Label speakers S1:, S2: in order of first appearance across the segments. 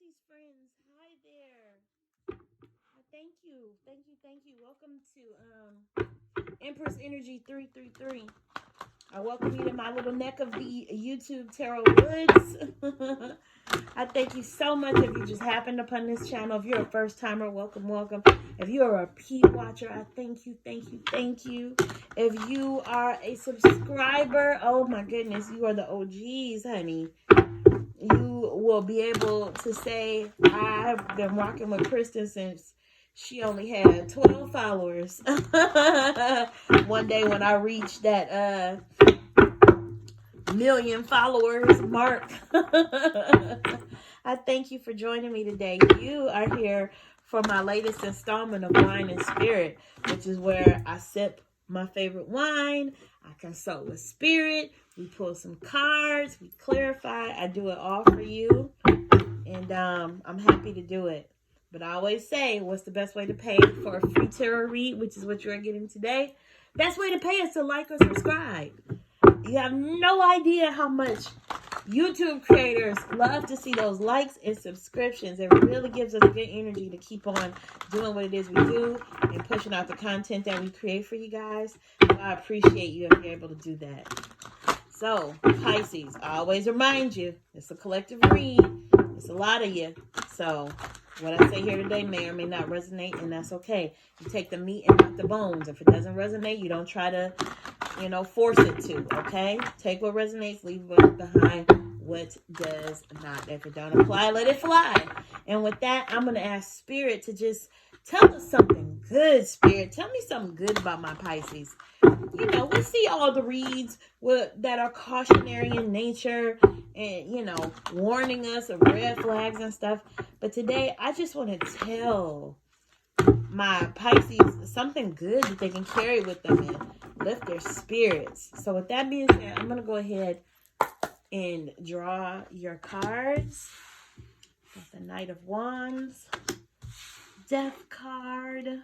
S1: Pisces friends, hi there. Thank you, thank you, thank you. Welcome to Empress Energy 333. I welcome you to my little neck of the YouTube Tarot Woods. I thank you so much if you just happened upon this channel. If you're a first timer, welcome, welcome. If you are a repeat watcher, I thank you, thank you, thank you. If you are a subscriber, oh my goodness, you are the OGs, honey. You will be able to say, I've been rocking with Kristen since she only had 12 followers. One day when I reached that million followers mark. I thank you for joining me today. You are here for my latest installment of Wine and Spirit, which is where I sip my favorite wine, I consult with spirit, we pull some cards, we clarify. I do it all for you, and I'm happy to do it. But I always say, what's the best way to pay for a free tarot read, which is what you're getting today? Best way to pay is to like or subscribe. You have no idea how much YouTube creators love to see those likes and subscriptions. It really gives us good energy to keep on doing what it is we do and pushing out the content that we create for you guys. So I appreciate you if you're able to do that. So, Pisces, I always remind you, it's a collective read. It's a lot of you. So, what I say here today may or may not resonate, and that's okay. You take the meat and not the bones. If it doesn't resonate, you don't try to force it to, okay? Take what resonates, leave what behind what does not. If it don't apply, let it fly. And with that, I'm going to ask Spirit to just tell us something good, Spirit. Tell me something good about my Pisces. We see all the reads that are cautionary in nature and, warning us of red flags and stuff. But today, I just want to tell my Pisces something good that they can carry with them and lift their spirits. So with that being said, I'm going to go ahead and draw your cards. Got the Knight of Wands, Death card,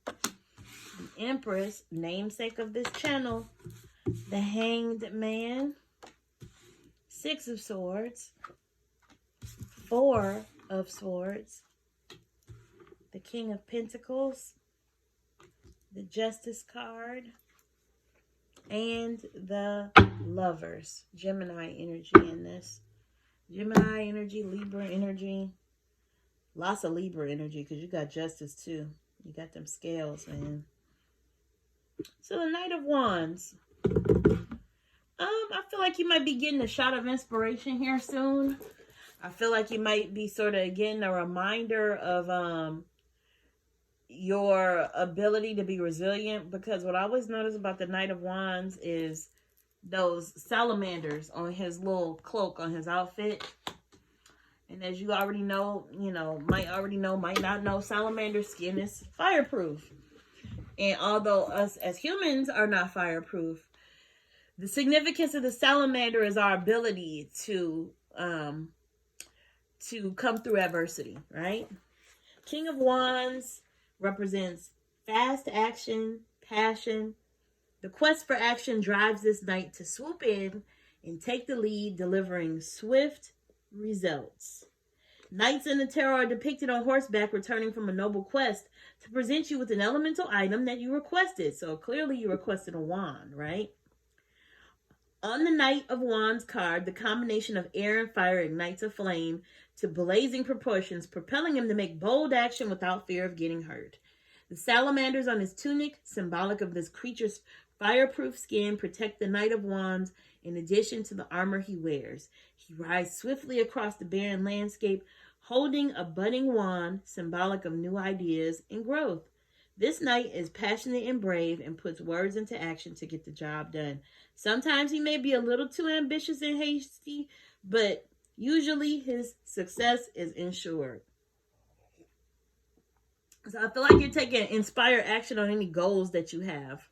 S1: the Empress, namesake of this channel, the Hanged Man, Six of Swords, Four of Swords, the King of Pentacles, the Justice card, and the Lovers. Gemini energy in this. Gemini energy, Libra energy. Lots of Libra energy because you got Justice too. You got them scales, man. So the Knight of Wands. I feel like you might be getting a shot of inspiration here soon. I feel like you might be sort of getting a reminder of your ability to be resilient, because what I always notice about the Knight of Wands is those salamanders on his little cloak on his outfit. And as you already know, might not know, salamander skin is fireproof. And although us as humans are not fireproof, the significance of the salamander is our ability to come through adversity, right? King of Wands represents fast action, passion. The quest for action drives this knight to swoop in and take the lead, delivering swift results. Knights in the tarot are depicted on horseback, returning from a noble quest to present you with an elemental item that you requested. So clearly you requested a wand, right? On the Knight of Wands card, the combination of air and fire ignites a flame to blazing proportions, propelling him to make bold action without fear of getting hurt. The salamanders on his tunic, symbolic of this creature's fireproof skin, protect the Knight of Wands in addition to the armor he wears. He rides swiftly across the barren landscape, holding a budding wand, symbolic of new ideas and growth. This knight is passionate and brave and puts words into action to get the job done. Sometimes he may be a little too ambitious and hasty, but usually his success is ensured. So I feel like you're taking inspired action on any goals that you have.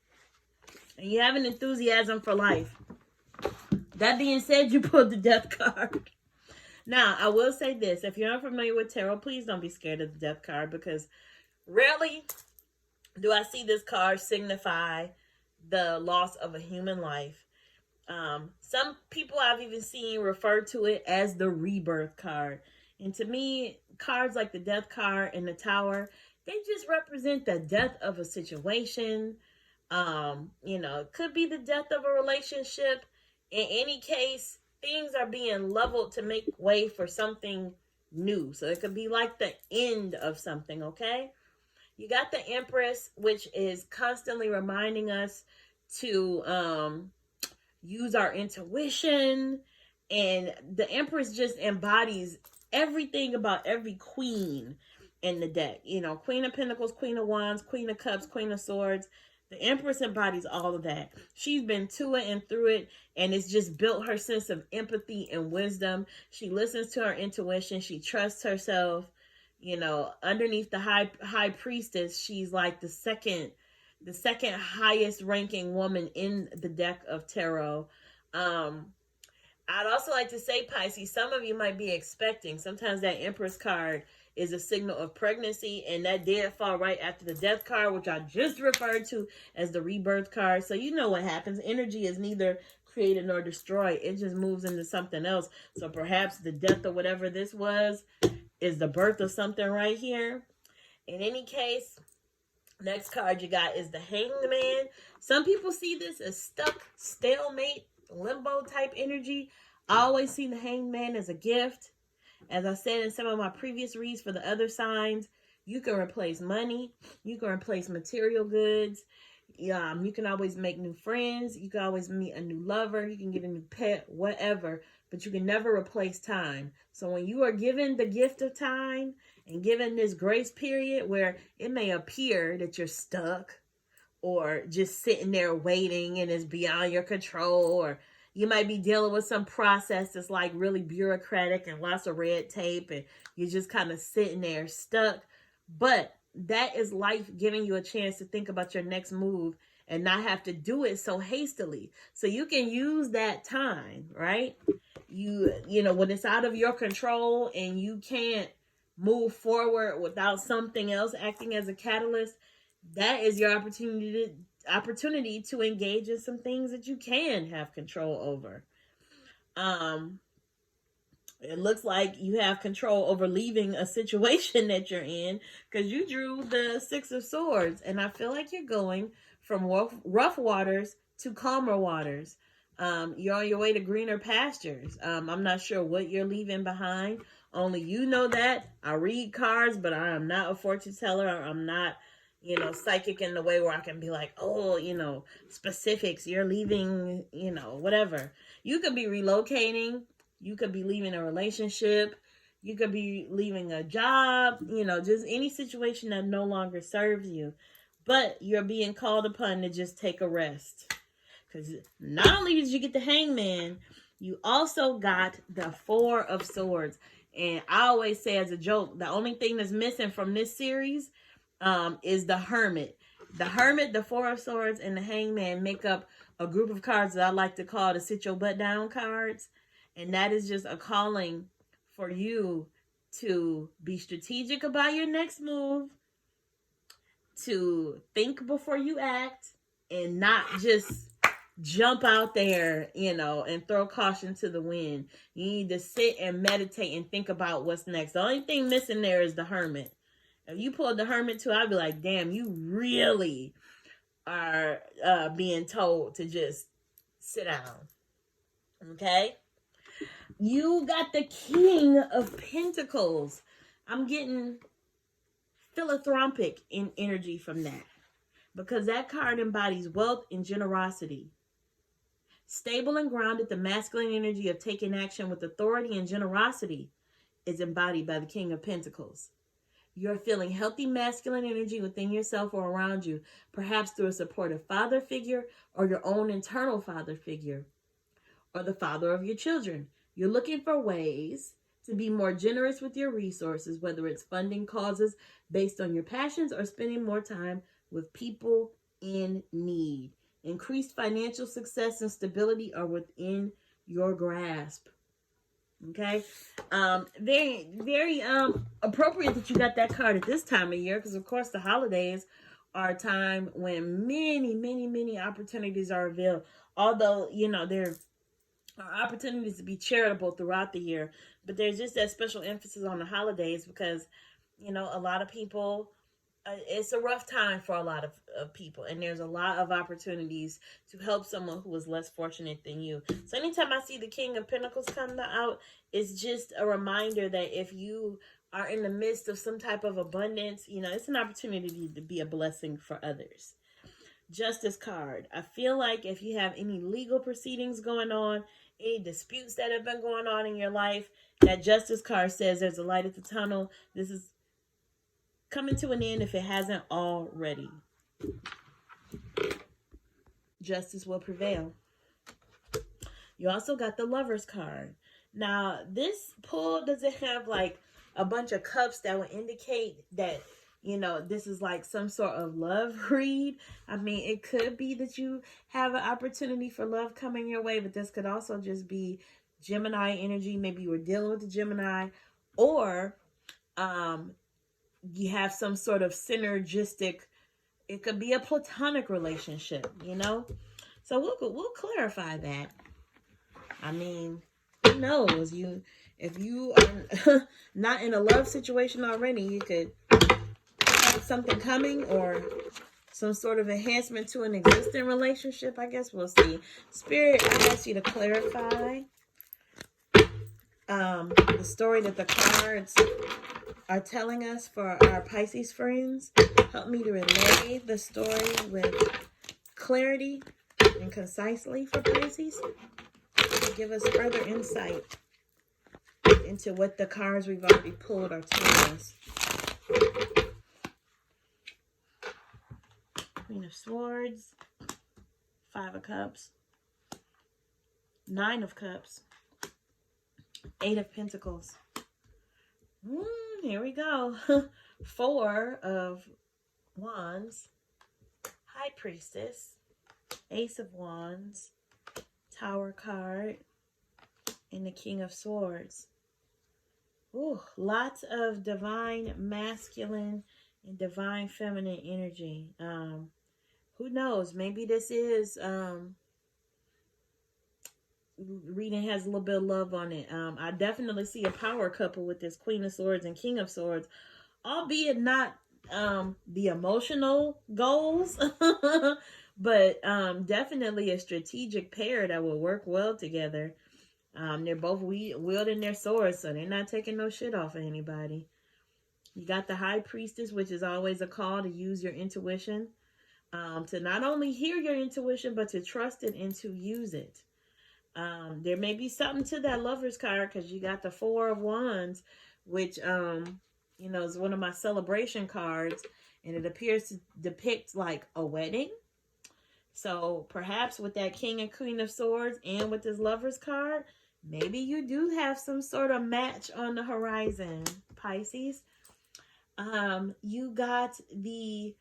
S1: And you have an enthusiasm for life. That being said, you pulled the Death card. Now, I will say this. If you're not familiar with tarot, please don't be scared of the Death card, because rarely do I see this card signify the loss of a human life. Some people I've even seen refer to it as the rebirth card. And to me, cards like the Death card and the Tower, they just represent the death of a situation. It could be the death of a relationship. In any case, things are being leveled to make way for something new. So it could be like the end of something, okay? You got the Empress, which is constantly reminding us to use our intuition. And the Empress just embodies everything about every queen in the deck. Queen of Pentacles, Queen of Wands, Queen of Cups, Queen of Swords. The Empress embodies all of that. She's been to it and through it, and it's just built her sense of empathy and wisdom. She listens to her intuition. She trusts herself. Underneath the high priestess, she's like the second highest ranking woman in the deck of tarot. I'd also like to say, Pisces, some of you might be expecting. Sometimes that Empress card is a signal of pregnancy, and that did fall right after the Death card, which I just referred to as the Rebirth card. So you know what happens. Energy is neither created nor destroyed. It just moves into something else. So perhaps the death of whatever this was is the birth of something right here. In any case, next card you got is the Hanged Man. Some people see this as stuck, stalemate, limbo type energy. I always see the Hanged Man as a gift. As I said in some of my previous reads for the other signs, you can replace money. You can replace material goods. You can always make new friends. You can always meet a new lover. You can get a new pet, whatever. But you can never replace time. So when you are given the gift of time and given this grace period where it may appear that you're stuck or just sitting there waiting and it's beyond your control, or you might be dealing with some process that's like really bureaucratic and lots of red tape, and you're just kind of sitting there stuck. But that is life giving you a chance to think about your next move and not have to do it so hastily. So you can use that time, right? When it's out of your control and you can't move forward without something else acting as a catalyst, that is your opportunity to engage in some things that you can have control over. It looks like you have control over leaving a situation that you're in, because you drew the Six of Swords, and I feel like you're going from rough waters to calmer waters. You're on your way to greener pastures. I'm not sure what you're leaving behind. Only you know that. I read cards, but I am not a fortune teller. I'm not, psychic in the way where I can be like, oh, specifics. You're leaving, whatever. You could be relocating. You could be leaving a relationship. You could be leaving a job, just any situation that no longer serves you. But you're being called upon to just take a rest. Because not only did you get the Hangman, you also got the Four of Swords. And I always say as a joke, the only thing that's missing from this series is the Hermit. The Hermit, the Four of Swords, and the Hangman make up a group of cards that I like to call the Sit Your Butt Down cards. And that is just a calling for you to be strategic about your next move, to think before you act, and not just jump out there, and throw caution to the wind. You need to sit and meditate and think about what's next. The only thing missing there is the Hermit. If you pulled the Hermit too, I'd be like, damn, you really are being told to just sit down. Okay? You got the King of Pentacles. I'm getting philanthropic in energy from that, because that card embodies wealth and generosity. Stable and grounded, the masculine energy of taking action with authority and generosity is embodied by the King of Pentacles. You're feeling healthy masculine energy within yourself or around you, perhaps through a supportive father figure or your own internal father figure, or the father of your children. You're looking for ways to be more generous with your resources, whether it's funding causes based on your passions or spending more time with people in need. Increased financial success and stability are within your grasp. Okay? Very, very appropriate that you got that card at this time of year, because of course the holidays are a time when many, many, many opportunities are available. Although, they're or opportunities to be charitable throughout the year. But there's just that special emphasis on the holidays because, you know, a lot of people, it's a rough time for a lot of people, and there's a lot of opportunities to help someone who is less fortunate than you. So anytime I see the King of Pentacles come out, it's just a reminder that if you are in the midst of some type of abundance, you know, it's an opportunity to be a blessing for others. Justice card. I feel like if you have any legal proceedings going on, any disputes that have been going on in your life, that Justice card says there's a light at the tunnel. This is coming to an end if it hasn't already. Justice will prevail. You also got the Lover's card. Now, this pull doesn't have like a bunch of cups that would indicate that, you know, this is like some sort of love read. I mean, it could be that you have an opportunity for love coming your way, but this could also just be Gemini energy. Maybe you were dealing with the Gemini, or you have some sort of synergistic, it could be a platonic relationship, you know? So we'll clarify that. I mean, who knows? If you are not in a love situation already, you could have something coming or some sort of enhancement to an existing relationship. I guess we'll see. Spirit, I ask you to clarify the story that the cards are telling us for our Pisces friends. Help me to relay the story with clarity and concisely for Pisces. Give us further insight into what the cards we've already pulled are telling us. Queen of Swords, 5 of Cups, 9 of Cups, 8 of Pentacles. Here we go. 4 of Wands, High Priestess, Ace of Wands, Tower card, and the King of Swords. Ooh, lots of divine masculine and divine feminine energy. Who knows? Maybe this is reading has a little bit of love on it. I definitely see a power couple with this Queen of Swords and King of Swords, albeit not the emotional goals, but definitely a strategic pair that will work well together. They're both wielding their swords, so they're not taking no shit off of anybody. You got the High Priestess, which is always a call to use your intuition, to not only hear your intuition, but to trust it and to use it. There may be something to that Lover's card because you got the 4 of Wands, which, you know, is one of my celebration cards, and it appears to depict like a wedding. So perhaps with that King and Queen of Swords and with this Lover's card, maybe you do have some sort of match on the horizon, Pisces. You got the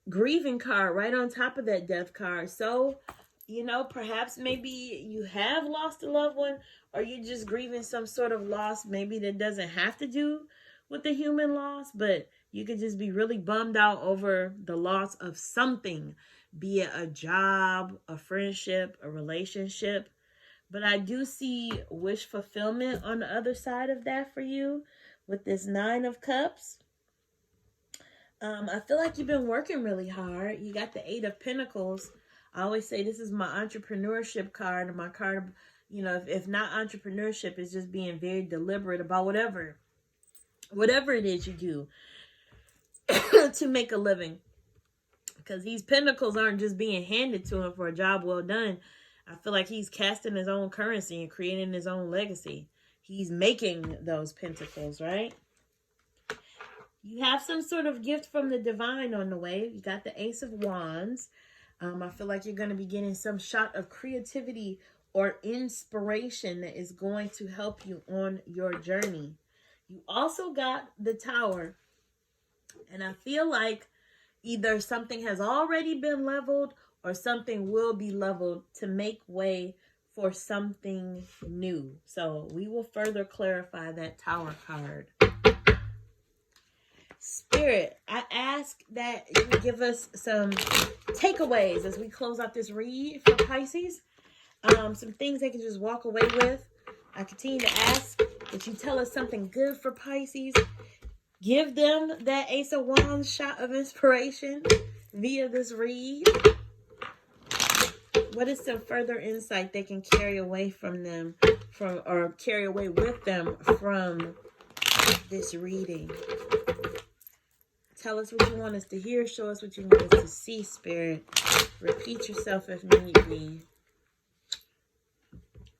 S1: Grieving card right on top of that Death card. So, you know, perhaps maybe you have lost a loved one, or you're just grieving some sort of loss. Maybe that doesn't have to do with the human loss, but you could just be really bummed out over the loss of something, be it a job, a friendship, a relationship. But I do see wish fulfillment on the other side of that for you with this 9 of Cups. I feel like you've been working really hard. You got the 8 of Pentacles. I always say this is my entrepreneurship card. My card, you know, if not entrepreneurship, it's just being very deliberate about whatever it is you do to make a living. Because these pentacles aren't just being handed to him for a job well done. I feel like he's casting his own currency and creating his own legacy. He's making those pentacles, right? You have some sort of gift from the divine on the way. You got the Ace of Wands. I feel like you're going to be getting some shot of creativity or inspiration that is going to help you on your journey. You also got the Tower. And I feel like either something has already been leveled or something will be leveled to make way for something new. So we will further clarify that Tower card. Spirit, I ask that you give us some takeaways as we close out this read for Pisces. some things they can just walk away with. I continue to ask that you tell us something good for Pisces. Give them that Ace of Wands shot of inspiration via this read. What is some further insight they can carry away from them, or carry away with them from this reading? Tell us what you want us to hear. Show us what you want us to see, Spirit. Repeat yourself if need be.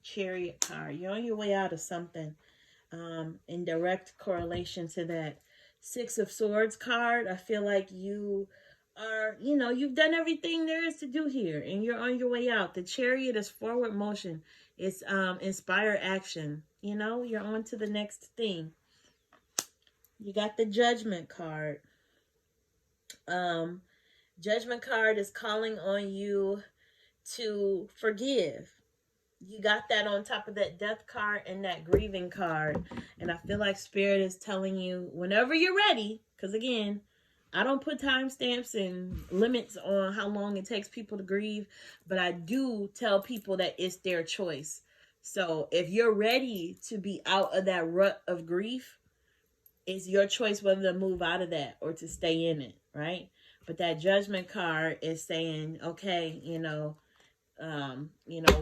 S1: Chariot card. You're on your way out of something. In direct correlation to that Six of Swords card, I feel like you are, you've done everything there is to do here, and you're on your way out. The Chariot is forward motion. It's inspired action. You're on to the next thing. You got the Judgment card. Judgment card is calling on you to forgive. You got that on top of that Death card and that Grieving card. And I feel like Spirit is telling you whenever you're ready, because again, I don't put timestamps and limits on how long it takes people to grieve, but I do tell people that it's their choice. So if you're ready to be out of that rut of grief, it's your choice whether to move out of that or to stay in it, right? But that Judgment card is saying, okay,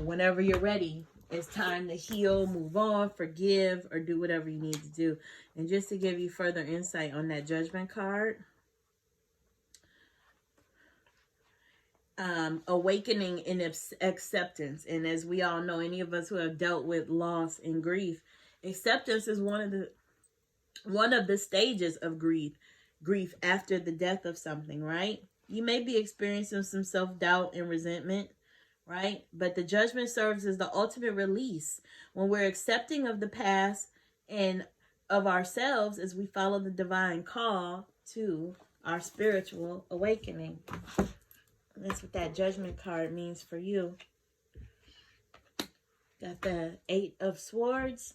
S1: whenever you're ready, it's time to heal, move on, forgive, or do whatever you need to do. And just to give you further insight on that Judgment card, awakening and acceptance. And as we all know, any of us who have dealt with loss and grief, acceptance is one of the stages of grief after the death of something, right? You may be experiencing some self-doubt and resentment, right? But the Judgment serves as the ultimate release when we're accepting of the past and of ourselves as we follow the divine call to our spiritual awakening. That's what that Judgment card means for you. Got the Eight of Swords,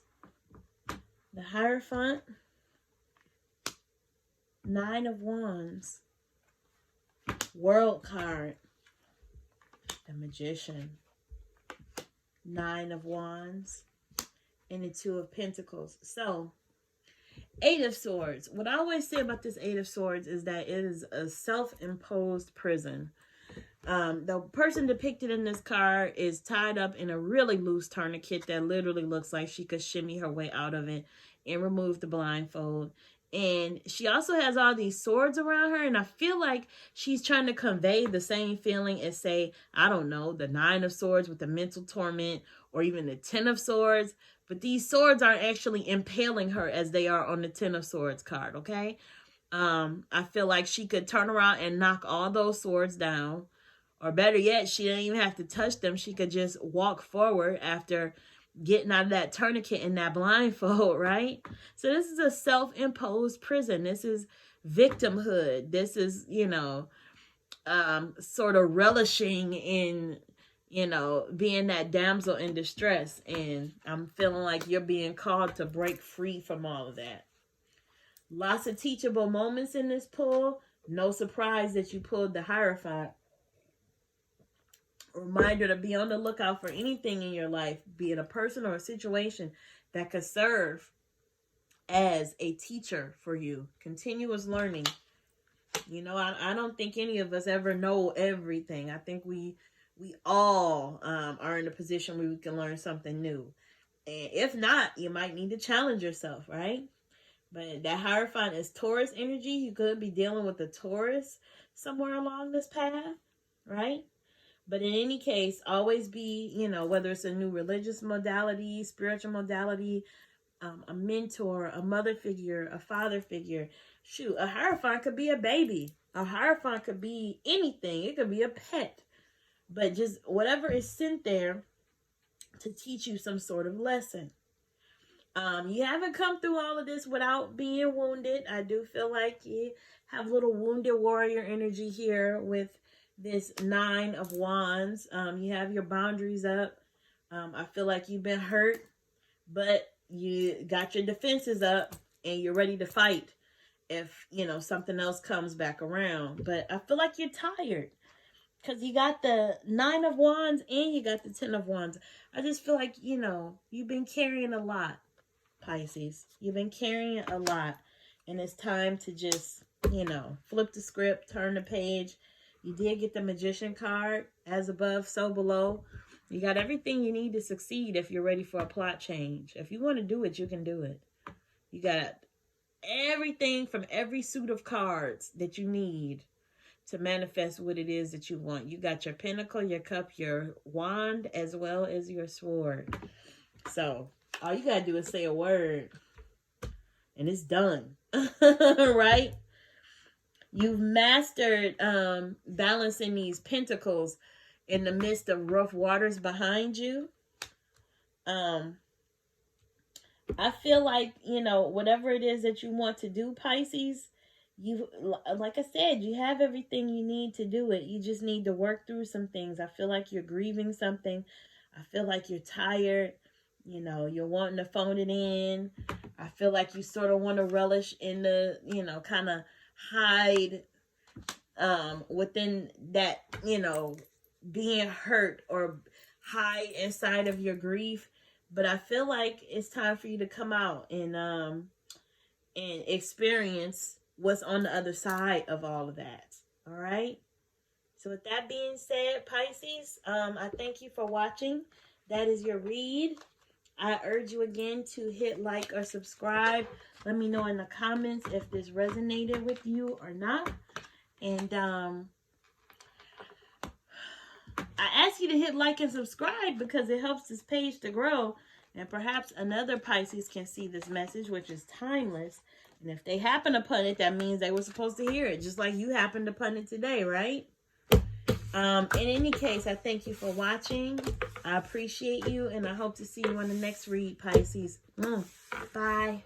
S1: the Hierophant, Nine of Wands, World card, the Magician, Nine of Wands, and the Two of Pentacles. So, Eight of Swords. What I always say about this Eight of Swords is that it is a self-imposed prison. The person depicted in this card is tied up in a really loose tourniquet that literally looks like she could shimmy her way out of it and remove the blindfold. And she also has all these swords around her, and I feel like she's trying to convey the same feeling as, say, I don't know, the Nine of Swords with the mental torment, or even the Ten of Swords. But these swords aren't actually impaling her as they are on the Ten of Swords card, okay? I feel like she could turn around and knock all those swords down. Or better yet, she didn't even have to touch them. She could just walk forward after getting out of that tourniquet and that blindfold, right? So this is a self-imposed prison. This is victimhood. This is, sort of relishing in, being that damsel in distress. And I'm feeling like you're being called to break free from all of that. Lots of teachable moments in this pull. No surprise that you pulled the Hierophant. Reminder to be on the lookout for anything in your life, be it a person or a situation, that could serve as a teacher for you. Continuous learning. I don't think any of us ever know everything. I think we all are in a position where we can learn something new. And if not, you might need to challenge yourself, right? But that Hierophant is Taurus energy. You could be dealing with a Taurus somewhere along this path, right? But in any case, always be, whether it's a new religious modality, spiritual modality, a mentor, a mother figure, a father figure. Shoot, a Hierophant could be a baby. A Hierophant could be anything. It could be a pet. But just whatever is sent there to teach you some sort of lesson. You haven't come through all of this without being wounded. I do feel like you have little wounded warrior energy here with this Nine of Wands. You have your boundaries up. I feel like you've been hurt, but you got your defenses up and you're ready to fight if, something else comes back around. But I feel like you're tired. Because you got the 9 of Wands and you got the 10 of Wands. I just feel like, you know, you've been carrying a lot, Pisces. You've been carrying a lot. And it's time to just, you know, flip the script, turn the page. You did get the Magician card, as above, so below. You got everything you need to succeed if you're ready for a plot change. If you want to do it, you can do it. You got everything from every suit of cards that you need to manifest what it is that you want. You got your pentacle, your cup, your wand, as well as your sword. So all you gotta do is say a word and it's done. Right? You've mastered balancing these pentacles in the midst of rough waters behind you. I feel like, you know, whatever it is that you want to do, Pisces, you, like I said, you have everything you need to do it. You just need to work through some things. I feel like you're grieving something. I feel like you're tired. You know, you're wanting to phone it in. I feel like you sort of want to relish in the, you know, kind of hide within that, you know, being hurt or hide inside of your grief. But I feel like it's time for you to come out and experience what's on the other side of all of that. All right. So with that being said, Pisces, I thank you for watching. That is your read. I urge you again to hit like or subscribe. Let me know in the comments if this resonated with you or not. And I ask you to hit like and subscribe because it helps this page to grow. And perhaps another Pisces can see this message, which is timeless. And if they happen upon it, that means they were supposed to hear it. Just like you happened upon it today, right? In any case, I thank you for watching. I appreciate you. And I hope to see you on the next read, Pisces. Bye.